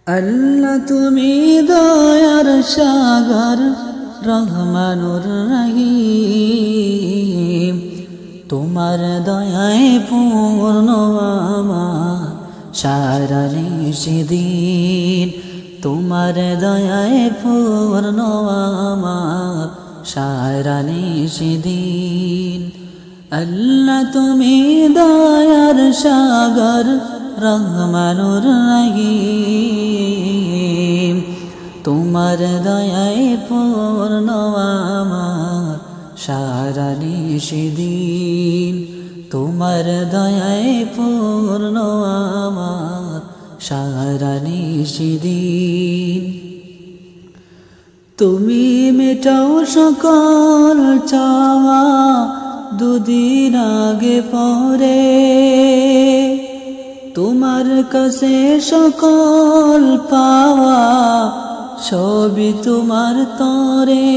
আল্লাহ তুমি দয়ার সাগর রহমানুর রহিম, তোমার দয়ায় পূর্ণ আমার সারা নিশিদিন, তোমার দয়ায় পূর্ণ আমার সারা নিশিদিন। আল্লাহ তুমি দয়ার সাগর রহমানুর রহিম, তোমার দয়ায় পূর্ণ আমার সারা নিশিদিন, তোমার দয়ায় পূর্ণ আমার সারা নিশিদিন। তুমি মেটাও সকল চাওয়া দুদিন আগে পরে, তোমার কাছে সকল পাওয়া সবই তোমার তরে।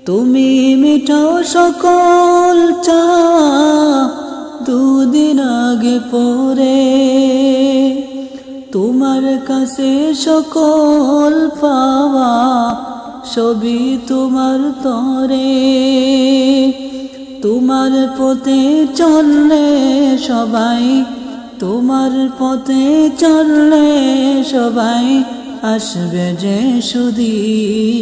তুমি মিটাও সকল চাওয়া দুদিন আগে পরে, তোমার কাছে সকল পাওয়া সবই তোমার তরে। তোমার পথে চললে সবাই, তোমার পথে চললে সবাই আসবে যে সুদিন,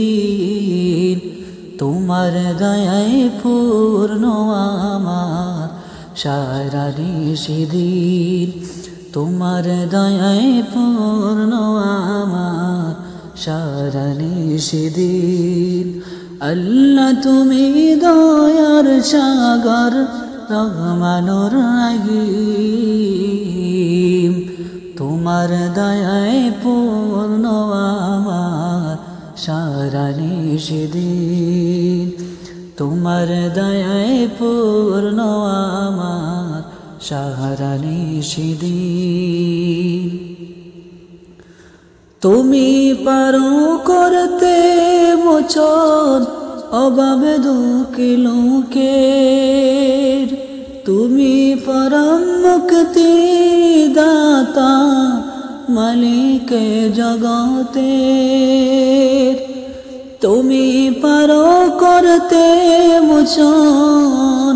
তোমার দয়ায় পূর্ণ আমার সারা নিশিদিন, তোমার দয়ায় পূর্ণ আমার সারা নিশিদিন। আল্লাহ তুমি দয়ার সাগর রহমানুর রহিম, তোমার দয়ায় পূর্ণ আমার সারা নিশিদিন, তোমার দয়ায় পূর্ণ আমার সারা নিশিদিন। তুমি পারো করতে মোচন অভাব দুঃখী লোকের, তুমি পরম মুক্তি দাতা মালিক জগতের। তুমি পারো করতে মোচন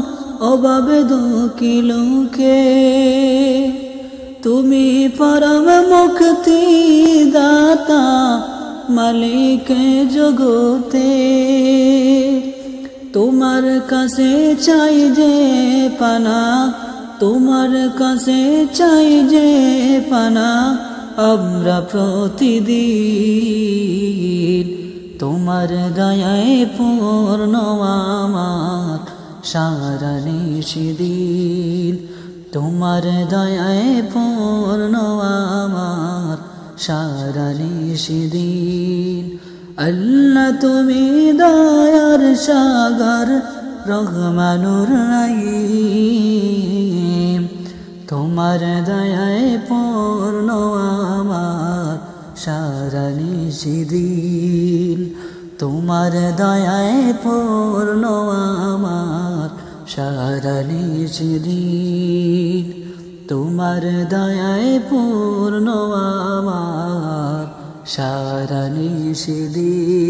অভাব দুঃখী লোকের, তুমি পরম মুক্তি দাতা মালিক জগতে। তোমার কাছে চাই যে পানা, তোমার কাছে চাই যে পানা আমরা প্রতিদিন, তোমার দয়ায় পূর্ণ আমার সারা নিশিদিন, তোমার দয়ায় পূর্ণ আমার সারা নিশিদিন। আল্লাহ তুমি দয়ার সাগর রহমানুর রহিম, তোমার দয়ায় পূর্ণ আমার সারা নিশিদিন, তোমার দয়ায় পূর্ণ আমার সারা নিশিদিন, তোমার দয়ায় পূর্ণ আমার সারা নিশিদিন।